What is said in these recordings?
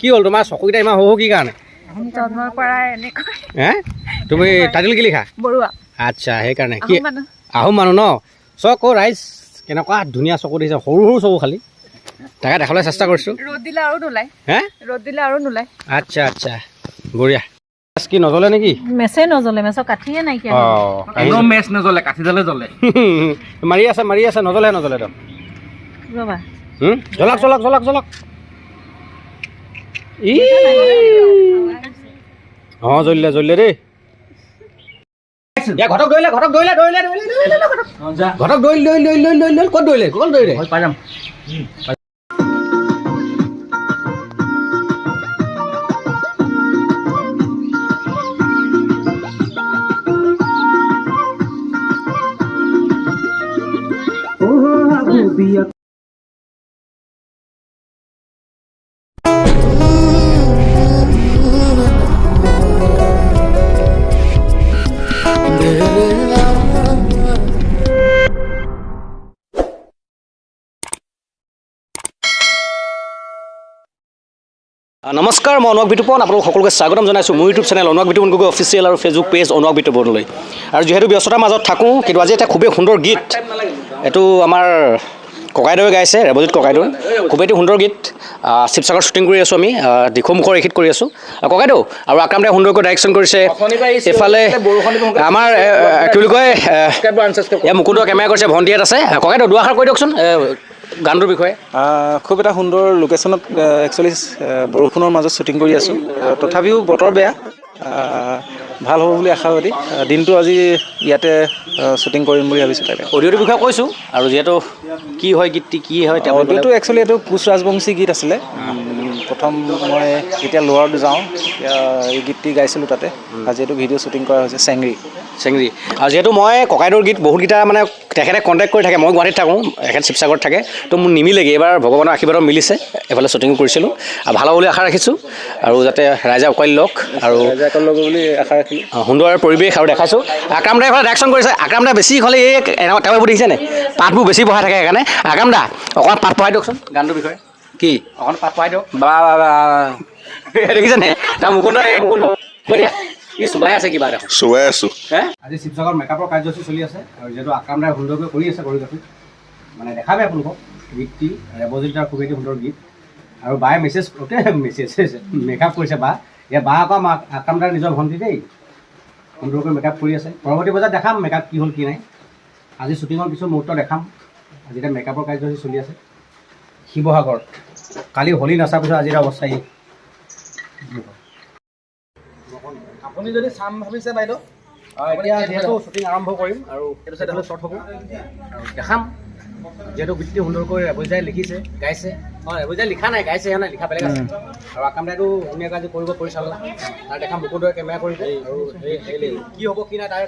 কি হ'ল তোমাৰ চকুকেইটা ইমান সৰু কি কাৰণে জন্মৰ পৰাই এনেকৈ হে তুমি টাইটেল কি লিখা বৰুৱা আচ্ছা সেইকাৰণে কি আহোম মানুহ ন চক ৰাইজ কেনেকুৱা ধুনীয়া চকু দিছে সৰু সৰু চকু খালি তাকে দেখাবলৈ চেষ্টা কৰিছোঁ ৰ'দ দিলে আৰু নোলায় হে ৰ'দ দিলে আৰু নোলায় আচ্ছা আচ্ছা বঢ়িয়া কি নজ্বলে নেকি মেছে নজ্বলে মেছৰ কাঠিয়ে নাইকিয়া অঁ মেচ নজ্বলে কাঠিডালে জ্বলে মাৰি আছে নজ্বলে তো ৰ'বা জ্বলক জ্বলক জ্বলক জ্বলক ই অঁ জ্বলিলে দেই ঘটক দৌৰিলে ক'ত দৌৰিলে পাই যাম নমস্কাৰ মই অনুৰাগ বিতুপন আপোনালোক সকলোকে স্বাগতম জনাইছোঁ মোৰ YouTube channel Anurag Bitupan Gogoi official আৰু ফেচবুক পেজ অনুৰাগ বিতুপনলৈ আৰু যিহেতু ব্যস্ততাৰ মাজত থাকোঁ কিন্তু আজি এটা খুবেই সুন্দৰ গীত এইটো আমাৰ ককাইদেৱে গাইছে ৰেৱজিৎ ককাইদেউ খুবেই সুন্দৰ গীত শিৱসাগৰ শ্বুটিং কৰি আছোঁ আমি দিখৌমুখৰ এইখিনিত কৰি আছোঁ ককাইদেউ আৰু আক্ৰাম দাই সুন্দৰকৈ ডাইৰেকশ্যন কৰিছে এইফালে আমাৰ কি বুলি কয় এয়া মুকুন্দ কেমেৰা কৰিছে ভণ্টি ইয়াত আছে ককাইদেউ দুআষাৰ কৈ দিয়কচোন গানটোৰ বিষয়ে খুব এটা সুন্দৰ লোকেশ্যনত একচুৱেলি বৰষুণৰ মাজত শ্বুটিং কৰি আছোঁ তথাপিও বতৰ বেয়া ভাল হ'ব বুলি আশাবাদী দিনটো আজি ইয়াতে শ্বুটিং কৰিম বুলি ভাবিছোঁ তাকে অডিঅ'টোৰ বিষয়ে কৈছোঁ আৰু যিহেতু কি হয় গীতটি কি হয় অডিঅ'টো একচুৱেলি এইটো কোচ ৰাজবংশী গীত আছিলে প্ৰথম মই যেতিয়া লোৱাৰত যাওঁ তেতিয়া এই গীতটি গাইছিলোঁ তাতে আজি এইটো ভিডিঅ' শ্বুটিং কৰা হৈছে চেংৰি আৰু যিহেতু মই ককাইদেউৰ গীত বহুতকেইটা মানে তেখেতে কণ্টেক্ট কৰি থাকে মই গুৱাহাটীত থাকোঁ এখেত শিৱসাগৰত থাকে তো মোৰ নিমিলেগৈ এইবাৰ ভগৱানৰ আশীৰ্বাদত মিলিছে এইফালে শ্বুটিং কৰিছিলোঁ আৰু ভাল হ'ব বুলি আশা ৰাখিছোঁ আৰু যাতে ৰাইজে অকল লওক আৰু বুলি আশা ৰাখিলোঁ সুন্দৰ পৰিৱেশ আৰু দেখাইছোঁ আক্ৰাম দাই এইফালে ডাইৰেকশ্যন কৰিছে আক্ৰাম দা বেছি হ'লে এই তেওঁ এইবোৰ দেখিছেনে পাতবোৰ বেছি বহাই থাকে সেইকাৰণে আক্ৰাম দা অকণমান পাত পঢ়াই দিয়কচোন গানটোৰ বিষয়ে কি অকণমান পাত পঢ়াই দিয়ক বা দেখিছেনে তাৰ মুকুন্দ চুবাই আছে কিবা দেখোন চুবাই আছোঁ আজি শিৱসাগৰ মেকআপৰ কাৰ্যসূচী চলি আছে আৰু যিহেতু আক্ৰাম দাই সুন্দৰকৈ কৰি আছে কৰিগ্ৰাফী মানে দেখাবে আপোনালোকক গীতটি ৰেৱজিৎ দাৰ খুবেই সুন্দৰ গীত আৰু বায়ে মেছেজ মেকআপ কৰিছে বা ইয়াৰ বা আকৌ আক্ৰাম দাৰ নিজৰ ভণ্টি দেই সুন্দৰকৈ মেকআপ কৰি আছে পৰৱৰ্তী বজাত দেখাম মেকআপ কি হ'ল কি নাই আজি শ্বুটিঙৰ কিছু মুহূৰ্ত দেখাম আজি এতিয়া মেকআপৰ কাৰ্যসূচী চলি আছে শিৱসাগৰত কালি হোলী নচাৰ পিছত আজিৰ অৱস্থা এই আপুনি যদি চাম ভাবিছে বাইদেউ এতিয়া যিহেতু শ্বুটিং আৰম্ভ কৰিম আৰু সেইটো চাইডলৈ শ্বৰ্ট হ'ব দেখাম যিহেতু গীতটি সুন্দৰকৈ ৰেৱজিৎ লিখিছে গাইছে অঁ ৰেৱজিৎ লিখা নাই গাইছে নাই লিখা বেলেগ আছে আৰু আক্ৰাম দাইটো ধুনীয়াকৈ আজি কৰিব পৰিচালনা তাৰ দেখাম মুকুন্দই কেমেৰা কৰিব আৰু কি হ'ব কি নাই তাৰ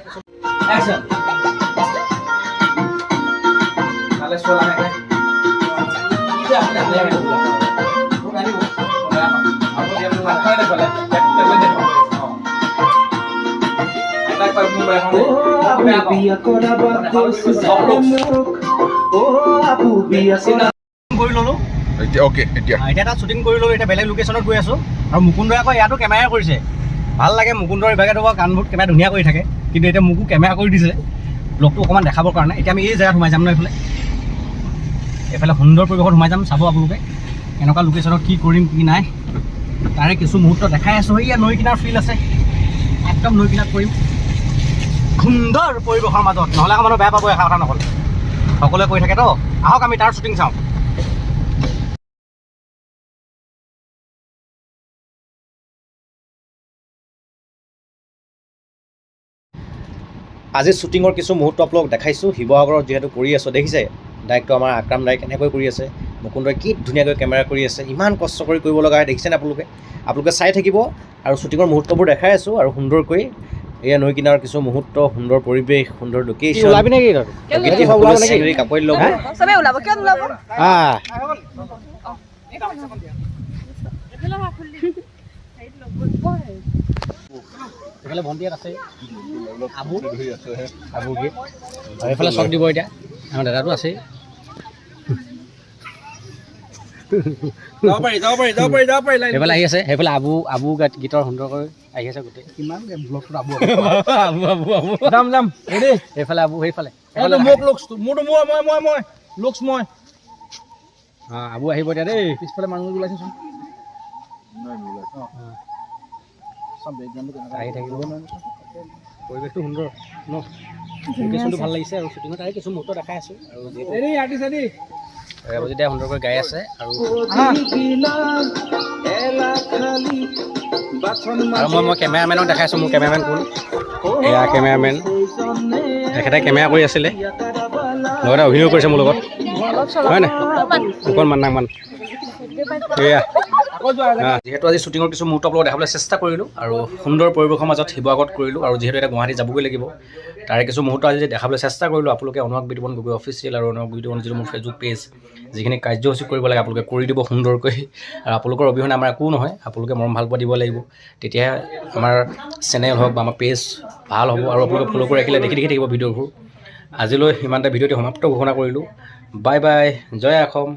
কৰি ল'লোঁ এতিয়া তাত শ্বুটিং কৰি ল'লোঁ এতিয়া বেলেগ লোকেশ্যনত গৈ আছোঁ আৰু মুকুন্দই আকৌ ইয়াতো কেমেৰা কৰিছে ভাল লাগে মুকুন্দৰ ইভাগে তোমাৰ গানবোৰ কেমেৰা ধুনীয়া কৰি থাকে কিন্তু এতিয়া মোকো কেমেৰা কৰি দিছে ব্লগটো অকণমান দেখাবৰ কাৰণে এতিয়া আমি এই জেগাত সোমাই যাম ন এইফালে সুন্দৰ পৰিৱেশত সোমাই যাম চাব আপোনালোকে এনেকুৱা লোকেশ্যনত কি কৰিম কি নাই তাৰে কিছু মুহূৰ্ত দেখাই আছোঁ এয়া নৈ কিনাৰ ফিল্ড আছে একদম নৈ কিনাৰত কৰিম সুন্দৰ পৰিৱেশৰ মাজত নহ'লে আকৌ মানুহ বেয়া পাব এষাৰ কথা নক'লে সকলোৱে কৈ থাকে তো আহক আমি তাৰ শ্বুটিং চাওঁ আজি শ্বুটিঙৰ কিছু মুহূৰ্ত আপোনালোক দেখাইছোঁ শিৱসাগৰত যিহেতু কৰি আছোঁ দেখিছে ডাইৰেক্টৰ আমাৰ আক্ৰাম দাই কেনেকৈ কৰি আছে মুকুন্দই কি ধুনীয়াকৈ কেমেৰা কৰি আছে ইমান কষ্ট কৰি কৰিব লগা হয় দেখিছেনে আপোনালোকে চাই থাকিব আৰু শ্বুটিঙৰ মুহূৰ্তবোৰ দেখাই আছোঁ আৰু সুন্দৰকৈ এয়া নৈ কিনাৰ কিছু মুহূৰ্ত সুন্দৰ পৰিৱেশ সুন্দৰ লোকেশ্যন ওলাবি নেকি কাপোৰ ল'ব চবেই ওলাব কিয় ওলাব এইফালে ভণ্টি আছে আবু গীত এইফালে চক দিব এতিয়া আমাৰ দাদাটো আছেই সেইফালে আহি আছে সেইফালে আবু গীতৰ সুন্দৰকৈ আহি আছে গোটেই কিমান ব্লগটোত আবু যাম সেইফালে আবু সেইফালে আবু আহিব এতিয়া দেই পিছফালে মানুহ ওলাইছেচোন আহি থাকিব পৰিৱেশটো সুন্দৰ ন লোকেশ্যনটো ভাল লাগিছে আৰু শ্বুটিঙত আহি কিছু মুহূৰ্ত দেখাই আছোঁ আৰু যেতিয়া সুন্দৰকৈ গাই আছে আৰু মই কেমেৰামেনক দেখাইছোঁ মোৰ কেমেৰামেন কোন এয়া কেমেৰামেন তেখেতে কেমেৰা কৰি আছিলে লগতে অভিনয় কৰিছে মোৰ লগত হয় নাই অকণমান নাকমান এয়া যিহেতু আজি শ্বুটিঙৰ কিছু মুহূৰ্ত আপোনালোকক দেখাবলৈ চেষ্টা কৰিলোঁ আৰু সুন্দৰ পৰিৱেশৰ মাজত শিৱসাগৰত কৰিলোঁ আৰু যিহেতু এতিয়া গুৱাহাটী যাবগৈ লাগিব তাৰে কিছু মুহূৰ্ত আজি দেখাবলৈ চেষ্টা কৰিলোঁ আপোনালোকে অনুৰাগ বিতোপন গগৈ অফিচিয়েল আৰু অনুৰাগ বিতোপন যিটো মোৰ ফেচবুক পেজ যিখিনি কাৰ্যসূচী কৰিব লাগে আপোনালোকে কৰি দিব সুন্দৰকৈ আৰু আপোনালোকৰ অবিহনে আমাৰ একো নহয় আপোনালোকে মৰম ভাল পোৱা দিব লাগিব তেতিয়াহে আমাৰ চেনেল হওক বা আমাৰ পেজ ভাল হ'ব আৰু আপোনালোকে ফ'ল' কৰি ৰাখিলে দেখি থাকিব ভিডিঅ'বোৰ আজিলৈ ইমানটা ভিডিঅ'টি সমাপ্ত ঘোষণা কৰিলোঁ বাই বাই জয় অসম।